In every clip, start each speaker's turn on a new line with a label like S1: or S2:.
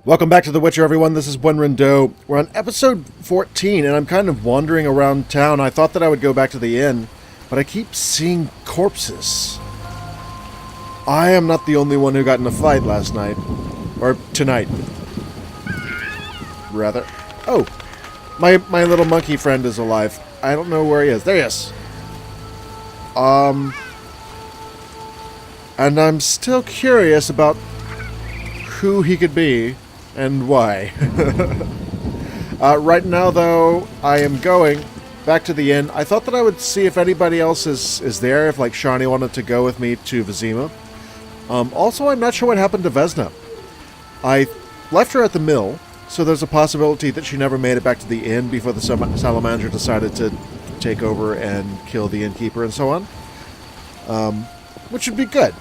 S1: Welcome back to The Witcher, everyone. This is Wenwrendo. We're on episode 14, and I'm kind of wandering around town. I thought that I would go back to the inn, but I keep seeing corpses. I am not the only one who got in a fight last night. Or tonight. Rather. Oh! My little monkey friend is alive. I don't know where he is. There he is! And I'm still curious about who he could be. And why. Right now, though, I am going back to the inn. I thought that I would see if anybody else is there, if, like, Shani wanted to go with me to Vizima. Also, I'm not sure what happened to Vesna. I left her at the mill, so there's a possibility that she never made it back to the inn before the Salamandra decided to take over and kill the innkeeper and so on. Which would be good,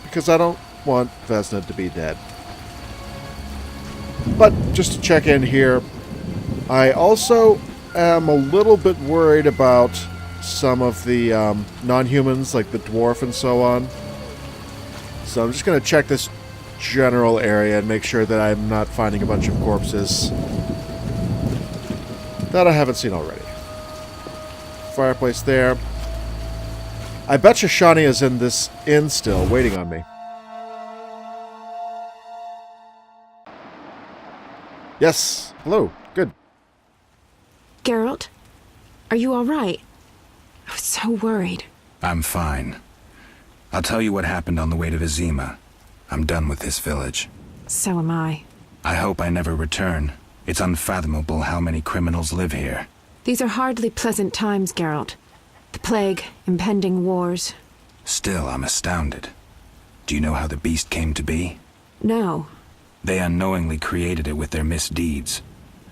S1: because I don't want Vesna to be dead. But just to check in here, I also am a little bit worried about some of the non-humans, like the dwarf and so on. So I'm just going to check this general area and make sure that I'm not finding a bunch of corpses that I haven't seen already. Fireplace there. I betcha Shani is in this inn still, waiting on me. Yes. Hello. Good.
S2: Geralt, are you all right? I was so worried.
S3: I'm fine. I'll tell you what happened on the way to Vizima. I'm done with this village.
S2: So am I.
S3: I hope I never return. It's unfathomable how many criminals live here.
S2: These are hardly pleasant times, Geralt. The plague, impending wars.
S3: Still, I'm astounded. Do you know how the beast came to be?
S2: No.
S3: They unknowingly created it with their misdeeds.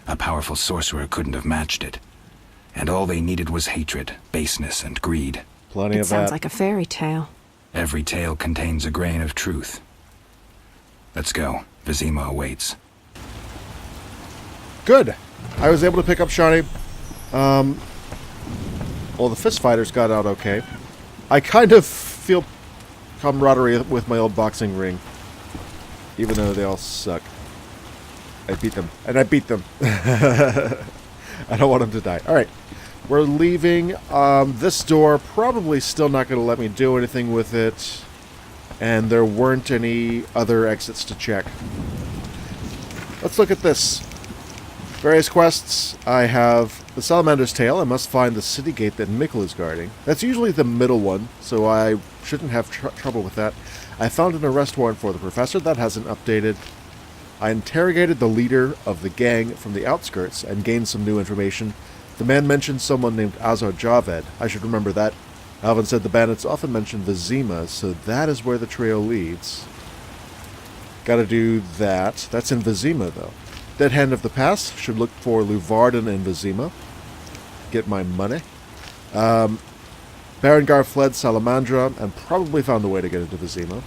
S3: A powerful sorcerer couldn't have matched it. And all they needed was hatred, baseness, and greed.
S1: Plenty of that.
S2: It sounds like a fairy tale.
S3: Every tale contains a grain of truth. Let's go. Vizima awaits.
S1: Good. I was able to pick up Shani. Well, the fist fighters got out okay. I kind of feel camaraderie with my old boxing ring. Even though they all suck. I beat them. And I beat them. I don't want them to die. Alright. We're leaving. This door probably still not going to let me do anything with it. And there weren't any other exits to check. Let's look at this. Various quests. I have the Salamandra's Tail. I must find the city gate that Mikkel is guarding. That's usually the middle one, so I shouldn't have trouble with that. I found an arrest warrant for the professor. That hasn't updated. I interrogated the leader of the gang from the outskirts and gained some new information. The man mentioned someone named Azar Javed. I should remember that. Alvin said the bandits often mentioned Vizima, so that is where the trail leads. Gotta do that. That's in Vizima, though. Dead Hand of the Past. Should look for Leuvaarden and Vizima. Get my money. Berengar fled Salamandra and probably found a way to get into Vizima.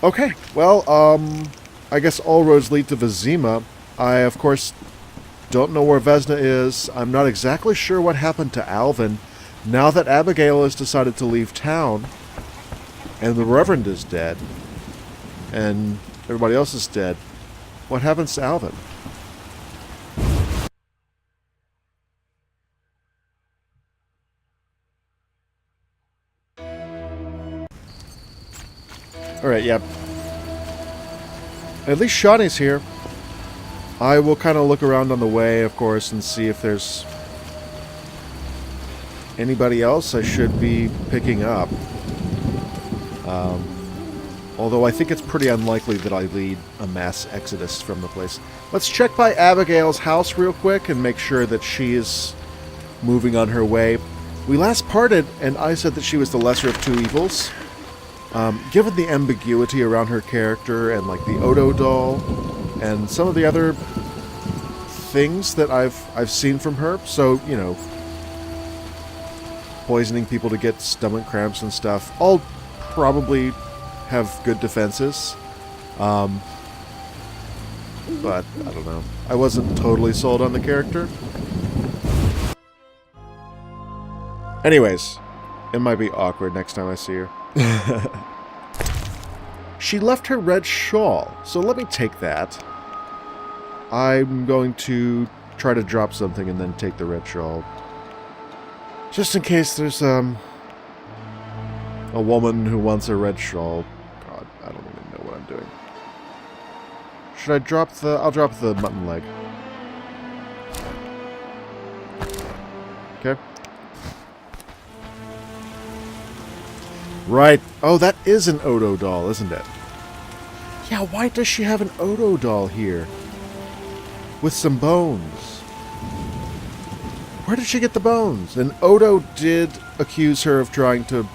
S1: Okay, well, I guess all roads lead to Vizima. I, of course, don't know where Vesna is. I'm not exactly sure what happened to Alvin. Now that Abigail has decided to leave town, and the Reverend is dead, and everybody else is dead, what happens to Alvin? Alright, yeah. At least Shani's here. I will kind of look around on the way, of course, and see if there's anybody else I should be picking up. Although I think it's pretty unlikely that I lead a mass exodus from the place. Let's check by Abigail's house real quick and make sure that she is moving on her way. We last parted, and I said that she was the lesser of two evils. Given the ambiguity around her character and like the Odo doll and some of the other things that I've seen from her, so, you know, poisoning people to get stomach cramps and stuff, all probably have good defenses. But I don't know. I wasn't totally sold on the character. Anyways, it might be awkward next time I see her. She left her red shawl, so let me take that. I'm going to try to drop something and then take the red shawl. Just in case there's, a woman who wants a red shawl. God, I don't even know what I'm doing. Should I drop the... I'll drop the mutton leg. Okay. Right. Oh, that is an Odo doll, isn't it? Yeah, why does she have an Odo doll here? With some bones. Where did she get the bones? And Odo did accuse her of trying to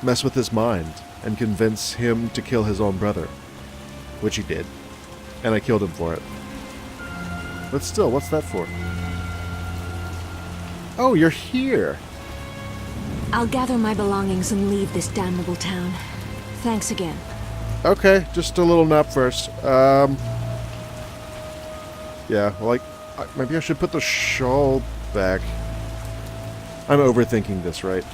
S1: mess with his mind and convince him to kill his own brother. Which he did. And I killed him for it. But still, what's that for? Oh, you're here.
S2: I'll gather my belongings and leave this damnable town. Thanks again.
S1: Okay, just a little nap first. Yeah, well, maybe I should put the shawl back. I'm overthinking this, right?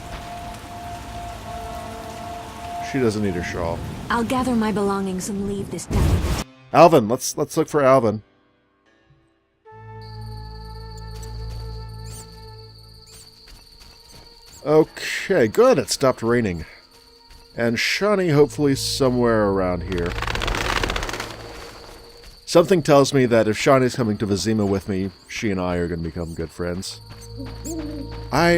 S1: She doesn't need her shawl.
S2: I'll gather my belongings and leave this damnable...
S1: Alvin, let's look for Alvin. Okay, good. It stopped raining. And Shani hopefully somewhere around here. Something tells me that if Shani's coming to Vizima with me, she and I are going to become good friends. I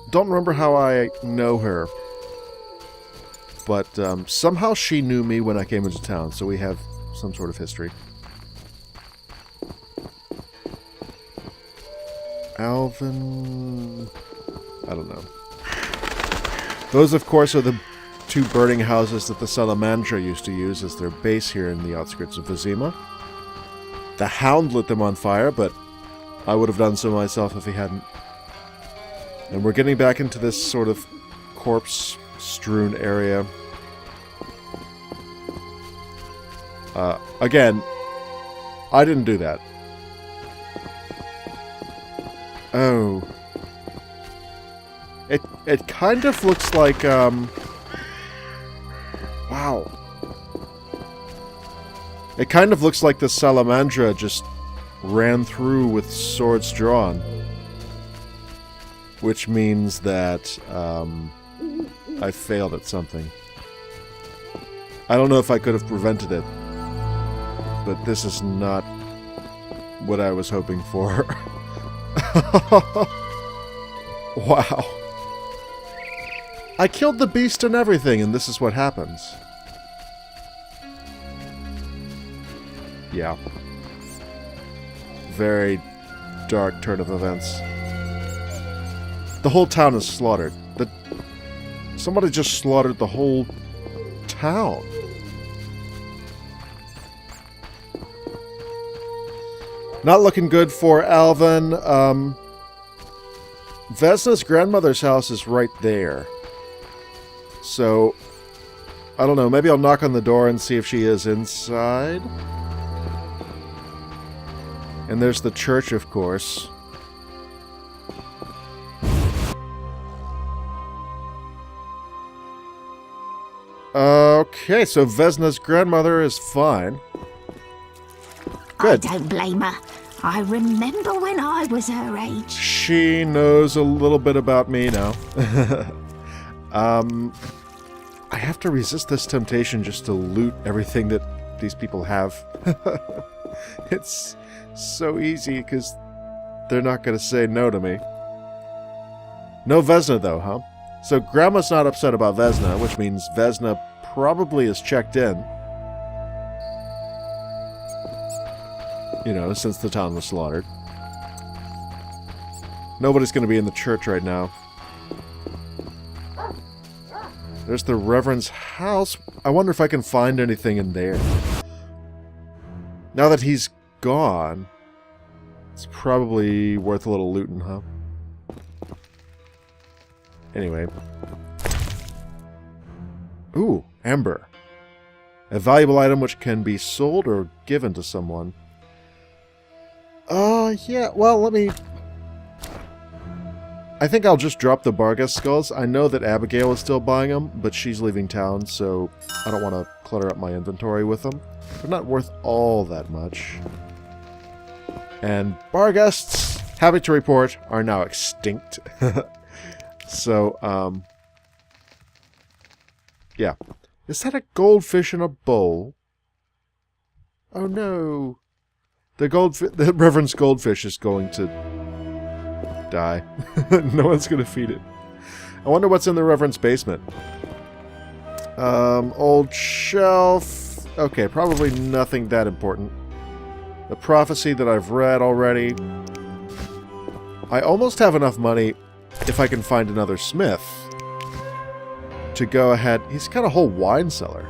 S1: don't remember how I know her. But somehow she knew me when I came into town, so we have some sort of history. Alvin... I don't know. Those, of course, are the two burning houses that the Salamandra used to use as their base here in the outskirts of Vizima. The Hound lit them on fire, but I would have done so myself if he hadn't. And we're getting back into this sort of corpse-strewn area. Again, I didn't do that. Oh... It kind of looks like, wow. It kind of looks like the Salamandra just ran through with swords drawn. Which means that, I failed at something. I don't know if I could have prevented it. But this is not what I was hoping for. Wow. I killed the beast and everything, and this is what happens. Yeah. Very dark turn of events. The whole town is slaughtered. Somebody just slaughtered the whole town. Not looking good for Alvin. Vesna's grandmother's house is right there. So, I don't know, maybe I'll knock on the door and see if she is inside. And there's the church, of course. Okay, so Vesna's grandmother is fine. Good.
S4: I don't blame her. I remember when I was her age.
S1: She knows a little bit about me now. I have to resist this temptation just to loot everything that these people have. It's so easy because they're not going to say no to me. No Vesna though, huh? So Grandma's not upset about Vesna, which means Vesna probably is checked in. You know, since the town was slaughtered. Nobody's going to be in the church right now. There's the Reverend's house. I wonder if I can find anything in there. Now that he's gone, it's probably worth a little looting, huh? Anyway. Ooh, amber. A valuable item which can be sold or given to someone. Yeah, well, let me... I think I'll just drop the Barghest skulls. I know that Abigail is still buying them, but she's leaving town, so I don't want to clutter up my inventory with them. They're not worth all that much. And Barghests, happy to report, are now extinct. So, yeah. Is that a goldfish in a bowl? Oh no. The Reverend's goldfish is going to die. No one's going to feed it. I wonder what's in the Reverend's basement. Old shelf. Okay, probably nothing that important. The prophecy that I've read already. I almost have enough money if I can find another smith to go ahead. He's got a whole wine cellar.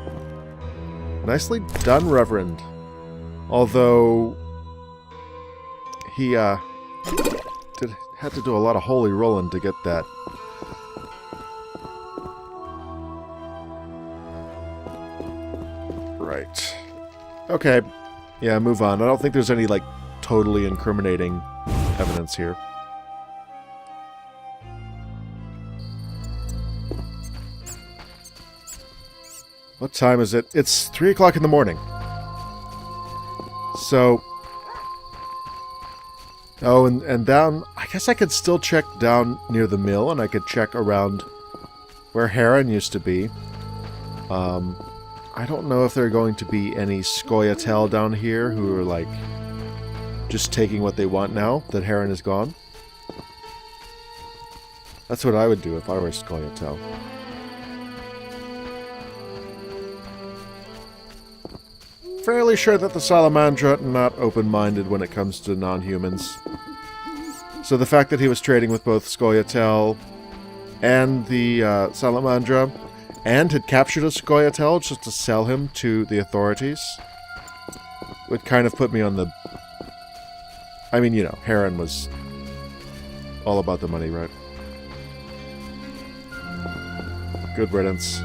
S1: Nicely done, Reverend. Although he had to do a lot of holy rolling to get that. Right. Okay. Yeah, move on. I don't think there's any, like, totally incriminating evidence here. What time is it? It's 3 o'clock in the morning. So... Oh, and down... I guess I could still check down near the mill, and I could check around where Heron used to be. I don't know if there are going to be any Scoia'tael down here who are, like, just taking what they want now that Heron is gone. That's what I would do if I were Scoia'tael. Fairly sure that the Salamandra are not open-minded when it comes to non-humans. So the fact that he was trading with both Scoia'tael and the Salamandra, and had captured a Scoia'tael just to sell him to the authorities, would kind of put me on the... I mean, you know, Heron was all about the money, right? Good riddance.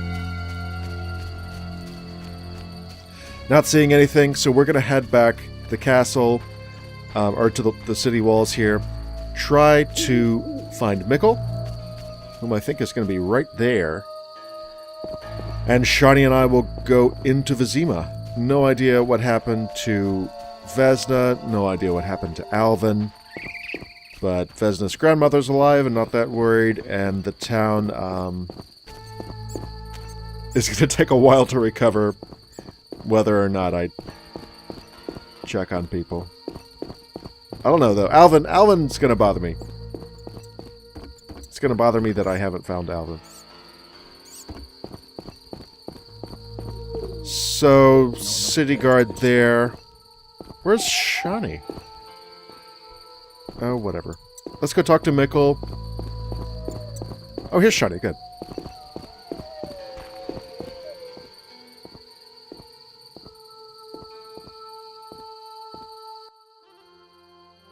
S1: Not seeing anything, so we're going to head back to the castle, or to the city walls here. Try to find Mikkel, whom I think is going to be right there. And Shani and I will go into Vizima. No idea what happened to Vesna, no idea what happened to Alvin. But Vesna's grandmother's alive and not that worried, and the town is going to take a while to recover, whether or not I check on people. I don't know, though. Alvin's going to bother me. It's going to bother me that I haven't found Alvin. So, city guard there. Where's Shani? Oh, whatever. Let's go talk to Mikkel. Oh, here's Shani. Good.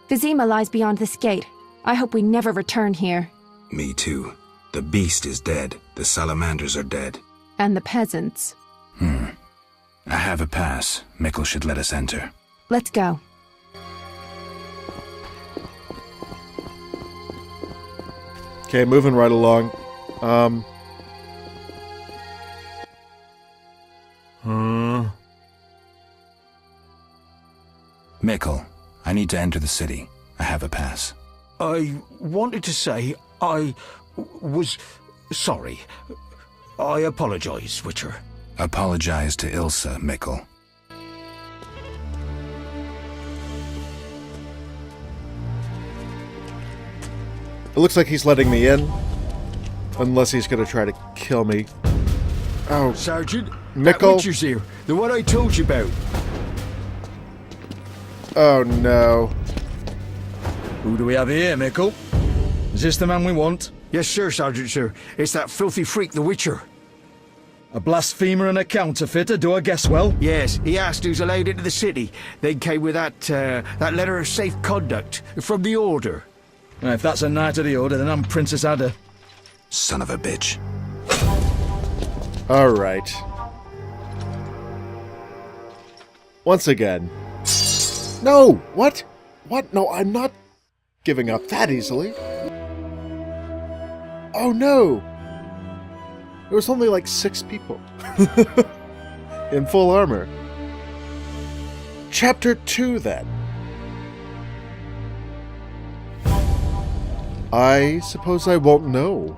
S2: Vizima lies beyond this gate. I hope we never return here.
S3: Me too. The beast is dead. The salamanders are dead.
S2: And the peasants.
S3: I have a pass. Mikkel should let us enter.
S2: Let's go.
S1: Okay, moving right along.
S3: Mikkel, I need to enter the city. I have a pass.
S5: I wanted to say I was sorry. I apologize, Witcher.
S3: Apologize to Ilsa, Mikkel.
S1: It looks like he's letting me in. Unless he's going to try to kill me. Oh,
S5: Sergeant,
S1: Mikkel.
S5: that Witcher's here. The one I told you about.
S1: Oh no.
S6: Who do we have here, Mikkel? Is this the man we want?
S5: Yes, sir, Sergeant, sir. It's that filthy freak, the Witcher.
S6: A blasphemer and a counterfeiter, do I guess well?
S5: Yes, he asked who's allowed into the city. They came with that letter of safe conduct from the Order.
S6: If that's a knight of the Order, then I'm Princess Ada.
S3: Son of a bitch.
S1: Alright. Once again. No! What? What? No, I'm not giving up that easily. Oh no! There was only like 6 people. In full armor. Chapter 2 then. I suppose I won't know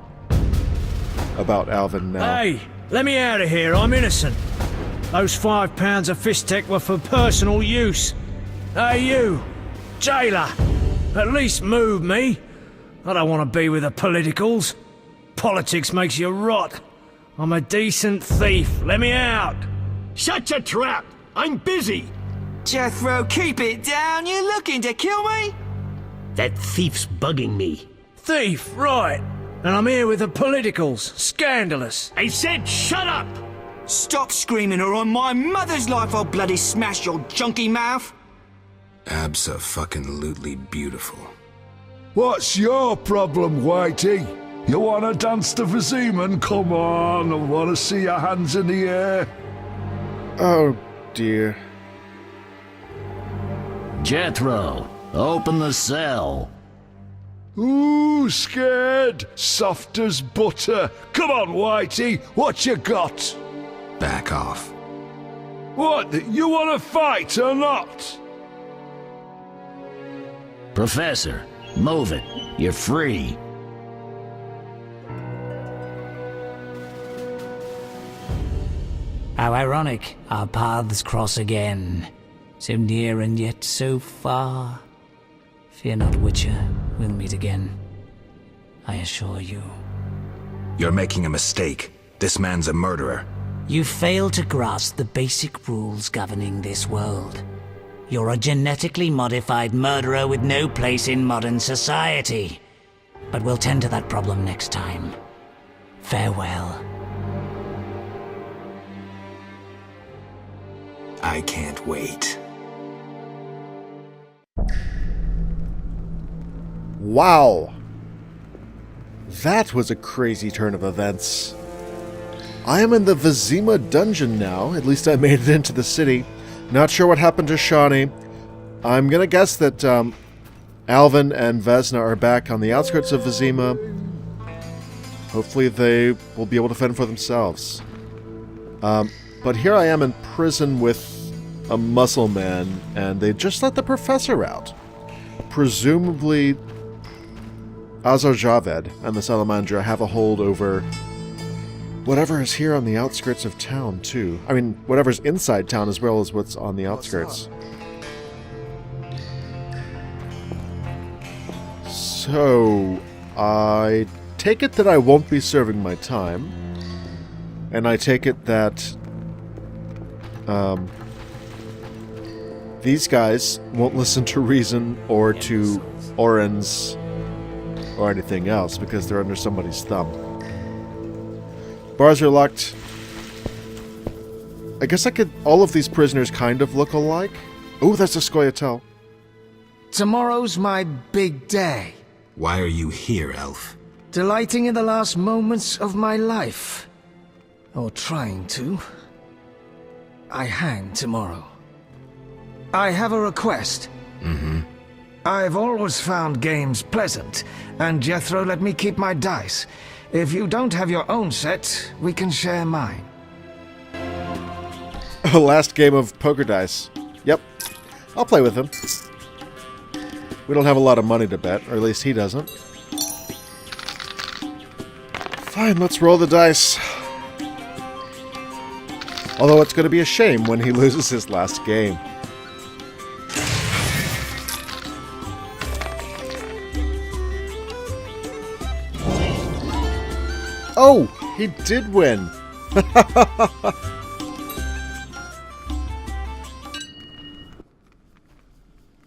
S1: about Alvin now.
S7: Hey, let me out of here. I'm innocent. Those £5 of fist tech were for personal use. Hey, you, jailer, at least move me. I don't want to be with the politicals. Politics makes you rot. I'm a decent thief. Let me out.
S5: Shut your trap! I'm busy!
S8: Jethro, keep it down. You're looking to kill me?
S5: That thief's bugging me.
S7: Thief, right. And I'm here with the politicals. Scandalous.
S5: I said shut up!
S8: Stop screaming or on my mother's life I'll bloody smash your junky mouth.
S3: Abso-fucking-lutely beautiful.
S9: What's your problem, Whitey? You wanna dance to Vizima? Come on, I wanna see your hands in the air.
S1: Oh dear.
S10: Jethro, open the cell.
S9: Ooh, scared? Soft as butter. Come on, Whitey, what you got?
S3: Back off.
S9: What, you wanna fight or not?
S10: Professor, move it. You're free.
S11: How ironic, our paths cross again. So near and yet so far. Fear not, Witcher, we'll meet again. I assure you.
S3: You're making a mistake. This man's a murderer.
S11: You fail to grasp the basic rules governing this world. You're a genetically modified murderer with no place in modern society. But we'll tend to that problem next time. Farewell.
S3: I can't wait.
S1: Wow. That was a crazy turn of events. I am in the Vizima dungeon now. At least I made it into the city. Not sure what happened to Shawnee. I'm gonna guess that Alvin and Vesna are back on the outskirts of Vizima. Hopefully they will be able to fend for themselves. But here I am in prison with a muscle man, and they just let the professor out. Presumably, Azar Javed and the Salamandra have a hold over whatever is here on the outskirts of town, too. I mean, whatever's inside town as well as what's on the outskirts. So, I take it that I won't be serving my time. And I take it that these guys won't listen to reason or to Oren's or anything else because they're under somebody's thumb. Bars are locked. I guess all of these prisoners kind of look alike. Oh, that's a Scoia'tael.
S12: Tomorrow's my big day.
S3: Why are you here, Elf?
S12: Delighting in the last moments of my life. Or trying to. I hang tomorrow. I have a request.
S3: Mm-hmm.
S12: I've always found games pleasant, and Jethro let me keep my dice. If you don't have your own set, we can share mine.
S1: Last game of poker dice. Yep. I'll play with him. We don't have a lot of money to bet, or at least he doesn't. Fine, let's roll the dice. Although it's going to be a shame when he loses his last game. Oh, he did win.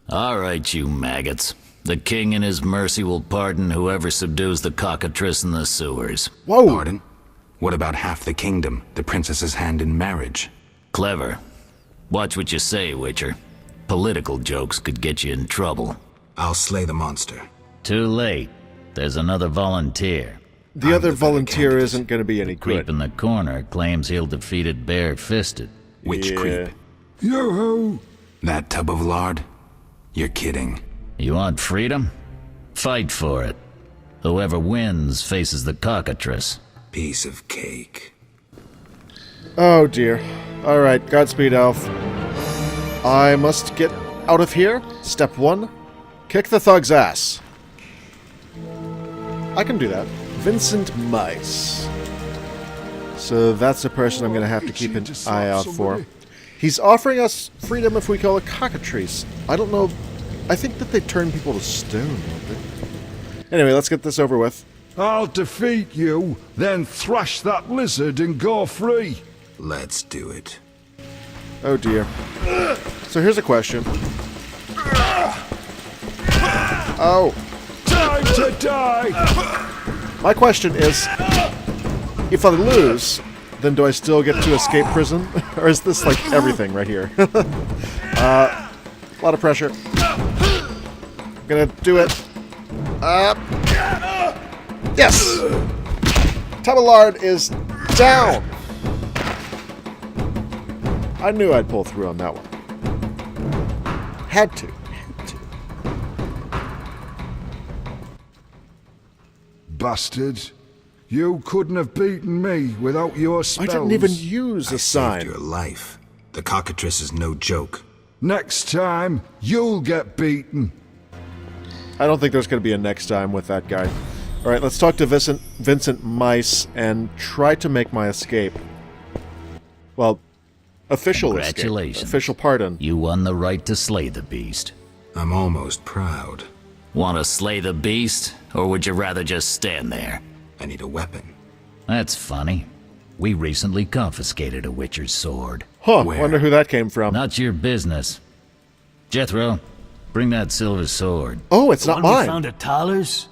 S10: All right, you maggots. The king in his mercy will pardon whoever subdues the cockatrice in the sewers.
S1: Whoa!
S3: Pardon? What about half the kingdom, the princess's hand in marriage?
S10: Clever. Watch what you say, Witcher. Political jokes could get you in trouble.
S3: I'll slay the monster.
S10: Too late. There's another volunteer.
S1: The other volunteer isn't going to be any
S10: Creep
S1: good.
S10: in the corner claims he'll defeat it bare-fisted.
S3: Which creep?
S9: Yoo-hoo!
S3: That tub of lard? You're kidding.
S10: You want freedom? Fight for it. Whoever wins faces the cockatrice.
S3: Piece of cake.
S1: Oh dear. Alright, Godspeed, Elf. I must get out of here. Step 1. Kick the thug's ass. I can do that. Vincent Mice. So that's a person I'm going to have to keep an eye out for. He's offering us freedom if we kill a cockatrice. I don't know. I think that they turn people to stone, don't they? Anyway, let's get this over with.
S9: I'll defeat you, then thrash that lizard and go free.
S3: Let's do it.
S1: Oh dear. So here's a question. Oh.
S9: Time to die!
S1: My question is, if I lose, then do I still get to escape prison? Or is this like everything right here? A lot of pressure. I'm gonna do it. Yes! Taballard is down! I knew I'd pull through on that one. Had to.
S9: Bastard. You couldn't have beaten me without your spells.
S1: I didn't even use a sign.
S3: Saved your life. The cockatrice is no joke.
S9: Next time, you'll get beaten.
S1: I don't think there's going to be a next time with that guy. Alright, let's talk to Vincent Mice and try to make my escape. Well, official escape.
S10: Congratulations.
S1: Official pardon.
S10: You won the right to slay the beast.
S3: I'm almost proud.
S10: Want to slay the beast, or would you rather just stand there?
S3: I need a weapon.
S10: That's funny. We recently confiscated a Witcher's sword.
S1: Huh,
S3: Where?
S1: wonder who that came from.
S10: Not your business. Jethro, bring that silver sword.
S1: Oh, it's not mine.
S7: Found at Tyler's?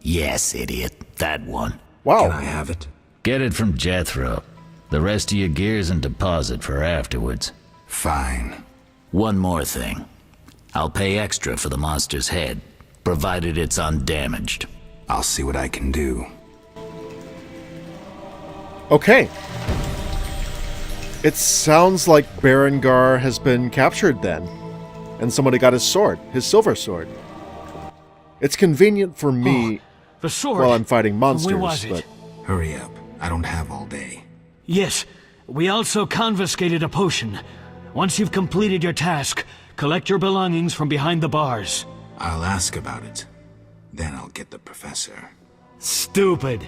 S10: Yes, idiot. That one.
S1: Wow.
S3: Can I have it?
S10: Get it from Jethro. The rest of your gear's in deposit for afterwards.
S3: Fine.
S10: One more thing. I'll pay extra for the monster's head, provided it's undamaged.
S3: I'll see what I can do.
S1: Okay. It sounds like Berengar has been captured then. And somebody got his sword, his silver sword. It's convenient for me
S7: The sword.
S1: while I'm fighting monsters,
S7: Where was it?
S1: but
S3: Hurry up. I don't have all day.
S7: Yes. We also confiscated a potion. Once you've completed your task, collect your belongings from behind the bars.
S3: I'll ask about it. Then I'll get the professor.
S7: Stupid.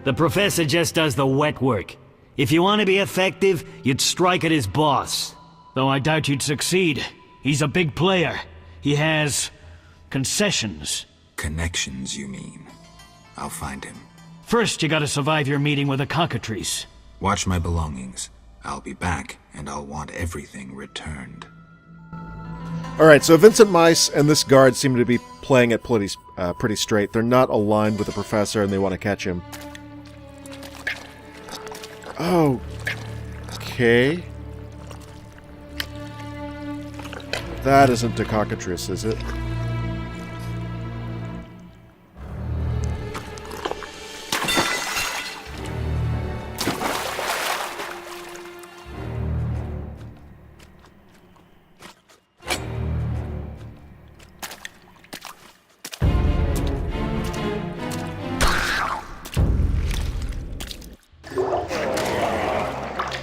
S7: The professor just does the wet work. If you want to be effective, you'd strike at his boss. Though I doubt you'd succeed. He's a big player. He has concessions.
S3: Connections, you mean? I'll find him.
S7: First, you gotta survive your meeting with a cockatrice.
S3: Watch my belongings. I'll be back, and I'll want everything returned.
S1: Alright, so Vincent Mice and this guard seem to be playing it pretty straight. They're not aligned with the professor and they want to catch him. Oh. Okay. That isn't a cockatrice, is it?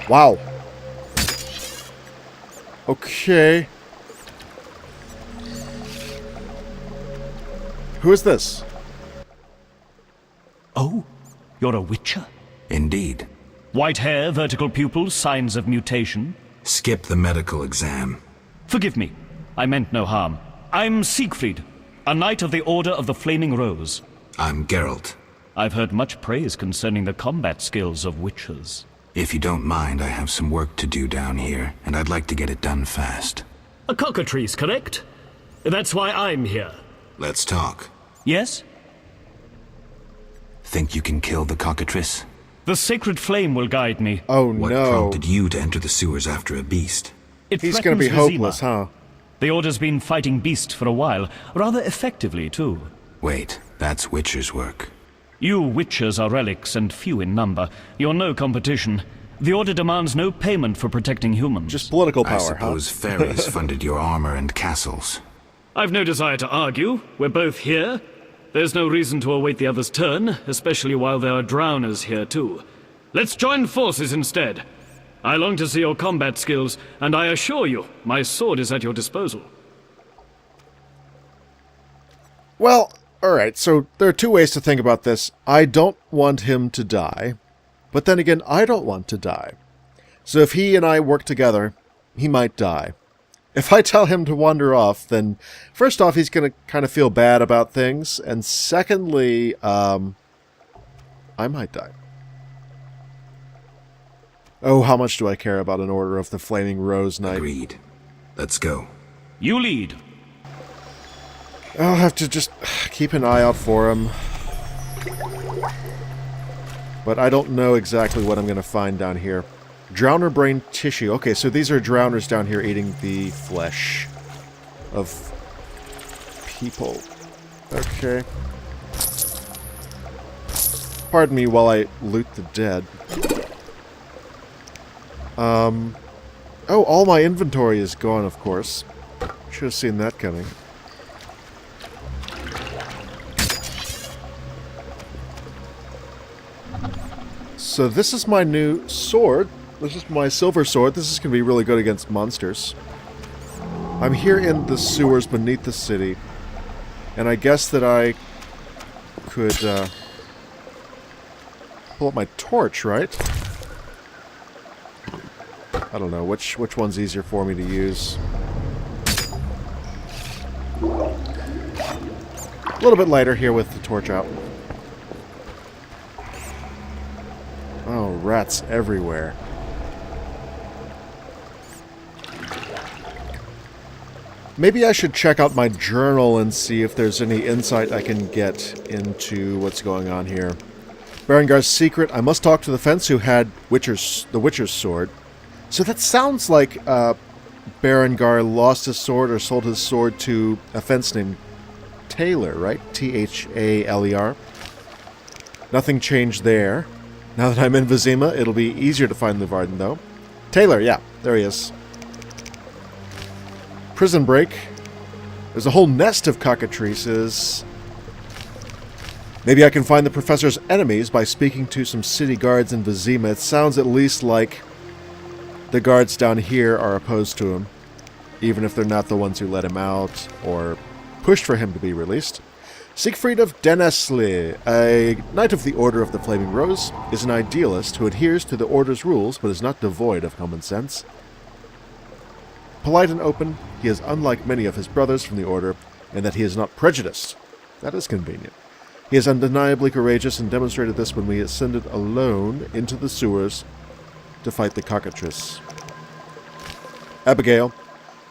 S1: Wow. Okay. Who is this?
S7: Oh? You're a Witcher?
S3: Indeed.
S7: White hair, vertical pupils, signs of mutation?
S3: Skip the medical exam.
S7: Forgive me. I meant no harm. I'm Siegfried, a knight of the Order of the Flaming Rose.
S3: I'm Geralt.
S7: I've heard much praise concerning the combat skills of Witchers.
S3: If you don't mind, I have some work to do down here, and I'd like to get it done fast.
S7: A cockatrice, correct? That's why I'm here.
S3: Let's talk.
S7: Yes?
S3: Think you can kill the cockatrice?
S7: The sacred flame will guide me.
S1: Oh
S3: What
S1: no.
S3: prompted you to enter the sewers after a beast?
S1: He's gonna be
S7: threatens
S1: hopeless,
S7: Vizima.
S1: huh?
S7: The Order's been fighting beasts for a while, rather effectively, too.
S3: Wait, that's Witcher's work.
S7: You Witchers are relics and few in number. You're no competition. The Order demands no payment for protecting humans.
S1: Just political
S3: I
S1: power,
S3: suppose
S1: huh?
S3: fairies funded your armor and castles.
S7: I've no desire to argue. We're both here.
S13: There's no reason to await the others' turn, especially while there are drowners here too. Let's join forces instead. I long to see your combat skills, and I assure you, my sword is at your disposal.
S1: Well, alright, so there are two ways to think about this. I don't want him to die, but then again, I don't want to die. So if he and I work together, he might die. If I tell him to wander off, then first off, he's going to kind of feel bad about things, and secondly, I might die. Oh, how much do I care about an Order of the Flaming Rose Knight?
S3: Agreed. Let's go.
S13: You lead.
S1: I'll have to just keep an eye out for him. But I don't know exactly what I'm going to find down here. Drowner brain tissue. Okay, so these are drowners down here eating the flesh of people. Okay. Pardon me while I loot the dead. Oh, all my inventory is gone, of course. Should have seen that coming. So this is my new sword. This is my silver sword. This is going to be really good against monsters. I'm here in the sewers beneath the city. And I guess that I could pull up my torch, right? I don't know. Which one's easier for me to use? A little bit lighter here with the torch out. Oh, rats everywhere. Maybe I should check out my journal and see if there's any insight I can get into what's going on here. Berengar's secret. I must talk to the fence who had the Witcher's sword. So that sounds like Berengar lost his sword or sold his sword to a fence named Taylor, right? T-H-A-L-E-R. Nothing changed there. Now that I'm in Vizima, it'll be easier to find Leuvaarden, though. Taylor, yeah, there he is. Prison break. There's a whole nest of cockatrices. Maybe I can find the professor's enemies by speaking to some city guards in Vizima. It sounds at least like the guards down here are opposed to him, even if they're not the ones who let him out or pushed for him to be released. Siegfried of Dennesli, a Knight of the Order of the Flaming Rose, is an idealist who adheres to the Order's rules but is not devoid of common sense. Polite and open, he is unlike many of his brothers from the Order in that he is not prejudiced. That is convenient. He is undeniably courageous and demonstrated this when we ascended alone into the sewers to fight the cockatrice. Abigail.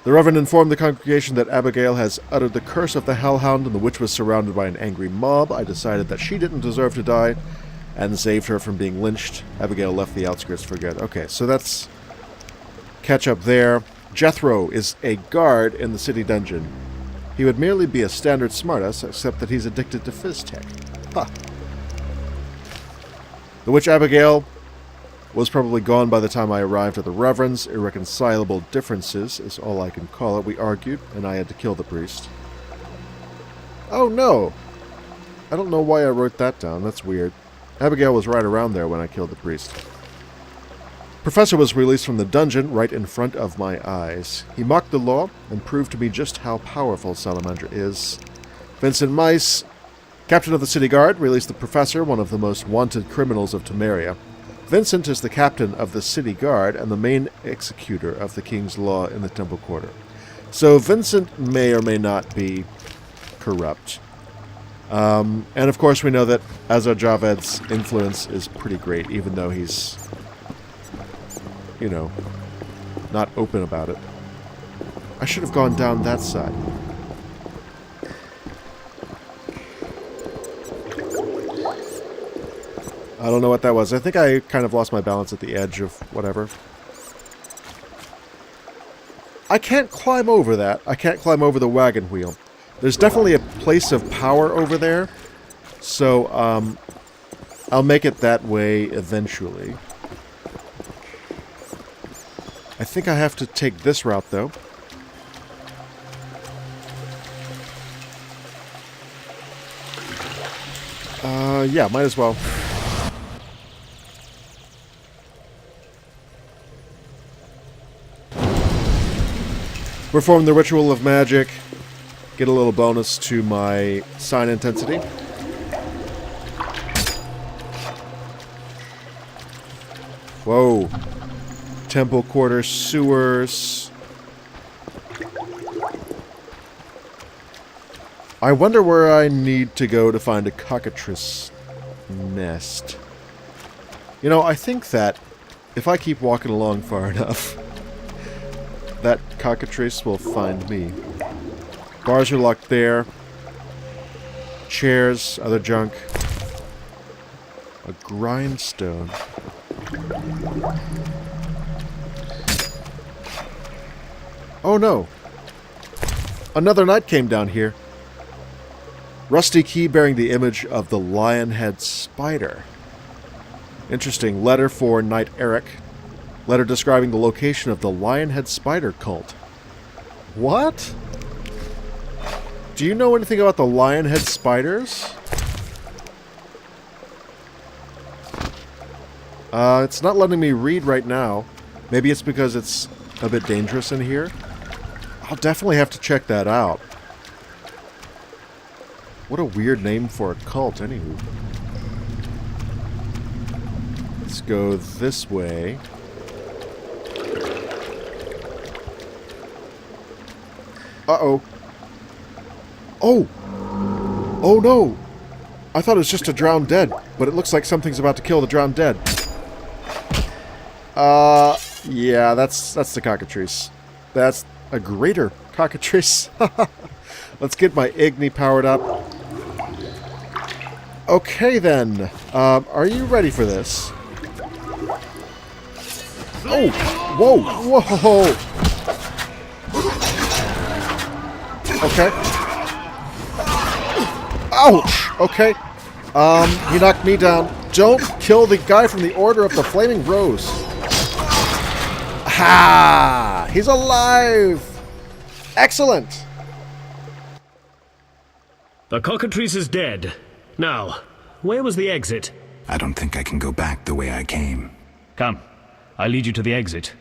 S1: The Reverend informed the congregation that Abigail has uttered the curse of the Hellhound and the witch was surrounded by an angry mob. I decided that she didn't deserve to die and saved her from being lynched. Abigail left the outskirts for good. Okay, so that's catch up there. Jethro is a guard in the city dungeon. He would merely be a standard smartass, except that he's addicted to phys tech. Huh. The witch Abigail was probably gone by the time I arrived at the Reverend's. Irreconcilable differences is all I can call it. We argued, and I had to kill the priest. Oh no! I don't know why I wrote that down. That's weird. Abigail was right around there when I killed the priest. Professor was released from the dungeon right in front of my eyes. He mocked the law and proved to me just how powerful Salamandra is. Vincent Mice, captain of the city guard, released the professor, one of the most wanted criminals of Temeria. Vincent is the captain of the city guard and the main executor of the king's law in the temple quarter. So Vincent may or may not be corrupt. And of course we know that Azar Javed's influence is pretty great, even though he's, you know, not open about it. I should have gone down that side. I don't know what that was. I think I kind of lost my balance at the edge of whatever. I can't climb over that. I can't climb over the wagon wheel. There's definitely a place of power over there. So, I'll make it that way eventually. I think I have to take this route, though. Yeah, might as well. Perform the Ritual of Magic. Get a little bonus to my sign intensity. Whoa. Temple quarter sewers. I wonder where I need to go to find a cockatrice nest. You know, I think that if I keep walking along far enough, that cockatrice will find me. Bars are locked there. Chairs, other junk. A grindstone. Oh no! Another knight came down here. Rusty key bearing the image of the lion-head spider. Interesting. Letter for Knight Eric. Letter describing the location of the lion-head spider cult. What? Do you know anything about the lion-head spiders? It's not letting me read right now. Maybe it's because it's a bit dangerous in here. I'll definitely have to check that out. What a weird name for a cult, anywho. Let's go this way. Uh-oh. Oh! Oh no! I thought it was just a drowned dead, but it looks like something's about to kill the drowned dead. Yeah, that's the cockatrice. That's a greater cockatrice. Let's get my Igni powered up. Okay then. Are you ready for this? Oh! Whoa! Whoa! Okay. Ouch! Okay. He knocked me down. Don't kill the guy from the Order of the Flaming Rose. Ha! He's alive! Excellent!
S13: The cockatrice is dead. Now, where was the exit?
S3: I don't think I can go back the way I came.
S13: Come, I lead you to the exit.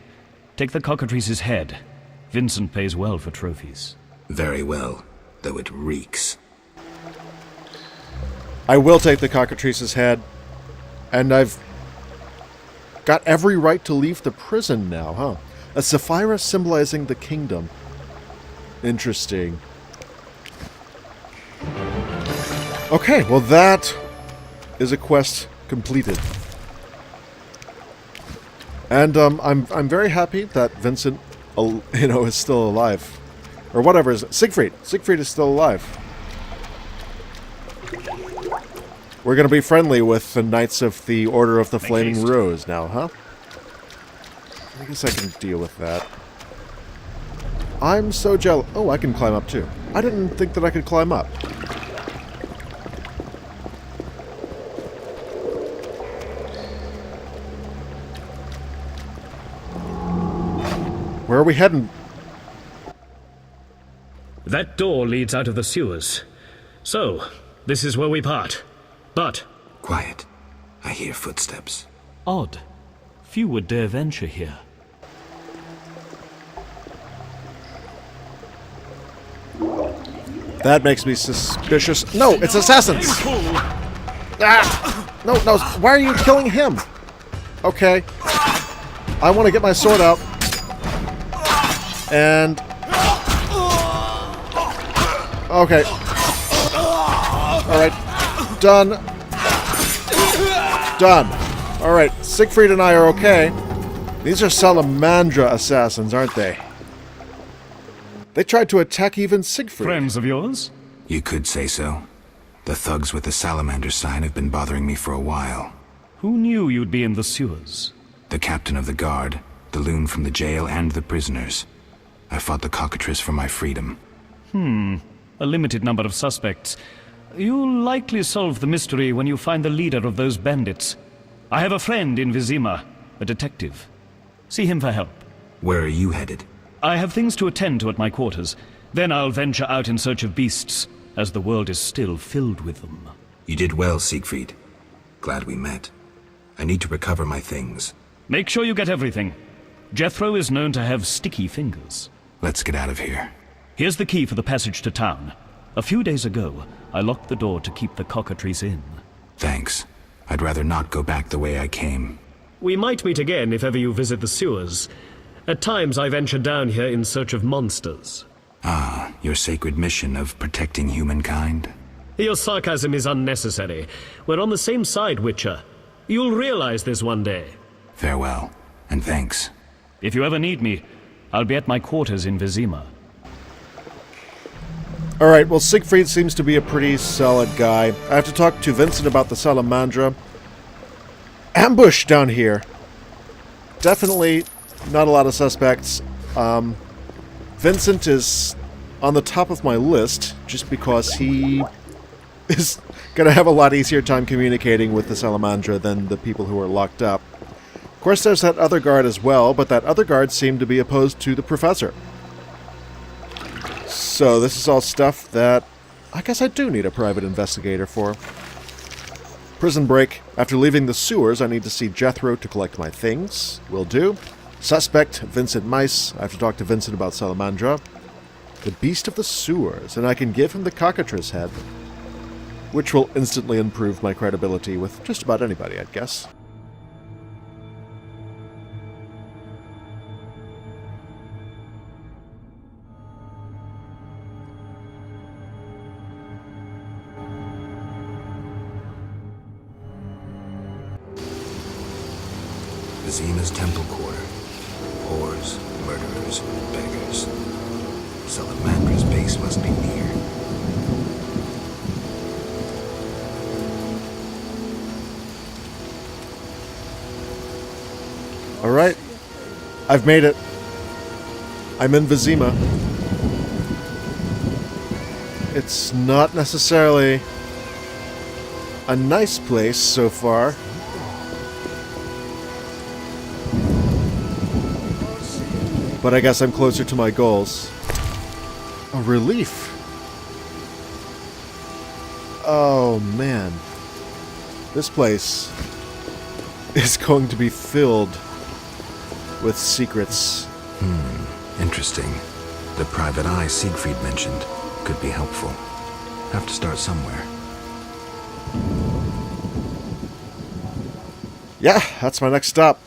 S13: Take the cockatrice's head. Vincent pays well for trophies.
S3: Very well, though it reeks.
S1: I will take the cockatrice's head. And I've got every right to leave the prison now, huh? A sapphira symbolizing the kingdom. Interesting. Okay, well that is a quest completed. And I'm very happy that Vincent, is still alive. Or whatever is it? Siegfried. Siegfried is still alive. We're gonna be friendly with the Knights of the Order of the Flaming Rose now, huh? I guess I can deal with that. I'm so jealous. Oh, I can climb up too. I didn't think that I could climb up. Where are we heading?
S13: That door leads out of the sewers. So, this is where we part. But...
S3: Quiet. I hear footsteps.
S13: Odd. Few would dare venture here.
S1: That makes me suspicious. No, it's assassins! Ah! No, no, why are you killing him? Okay. I want to get my sword out. And... Okay. Alright. Done. Done. Alright, Siegfried and I are okay. These are Salamandra assassins, aren't they? They tried to attack even Siegfried.
S13: Friends of yours?
S3: You could say so. The thugs with the salamander sign have been bothering me for a while.
S13: Who knew you'd be in the sewers?
S3: The captain of the guard, the loon from the jail, and the prisoners. I fought the cockatrice for my freedom.
S13: A limited number of suspects. You'll likely solve the mystery when you find the leader of those bandits. I have a friend in Vizima, a detective. See him for help.
S3: Where are you headed?
S13: I have things to attend to at my quarters. Then I'll venture out in search of beasts, as the world is still filled with them.
S3: You did well, Siegfried. Glad we met. I need to recover my things.
S13: Make sure you get everything. Jethro is known to have sticky fingers.
S3: Let's get out of here.
S13: Here's the key for the passage to town. A few days ago, I locked the door to keep the cockatrice in.
S3: Thanks. I'd rather not go back the way I came.
S13: We might meet again if ever you visit the sewers. At times I venture down here in search of monsters.
S3: Ah, your sacred mission of protecting humankind?
S13: Your sarcasm is unnecessary. We're on the same side, Witcher. You'll realize this one day.
S3: Farewell, and thanks.
S13: If you ever need me, I'll be at my quarters in Vizima.
S1: Alright, well, Siegfried seems to be a pretty solid guy. I have to talk to Vincent about the Salamandra. Ambush down here. Definitely not a lot of suspects. Vincent is on the top of my list just because he is going to have a lot easier time communicating with the Salamandra than the people who are locked up. Of course, there's that other guard as well, but that other guard seemed to be opposed to the professor. So this is all stuff that I guess I do need a private investigator for. Prison break. After leaving the sewers, I need to see Jethro to collect my things. Will do. Suspect, Vincent Mice. I have to talk to Vincent about Salamandra. The beast of the sewers, and I can give him the cockatrice head, which will instantly improve my credibility with just about anybody, I'd guess.
S3: Vizima's temple quarter. Whores, murderers, beggars. Salamandra's base must be near.
S1: Alright. I've made it. I'm in Vizima. It's not necessarily a nice place so far. But I guess I'm closer to my goals. A relief. Oh, man. This place is going to be filled with secrets.
S3: Interesting. The private eye Siegfried mentioned could be helpful. Have to start somewhere.
S1: Yeah, that's my next stop.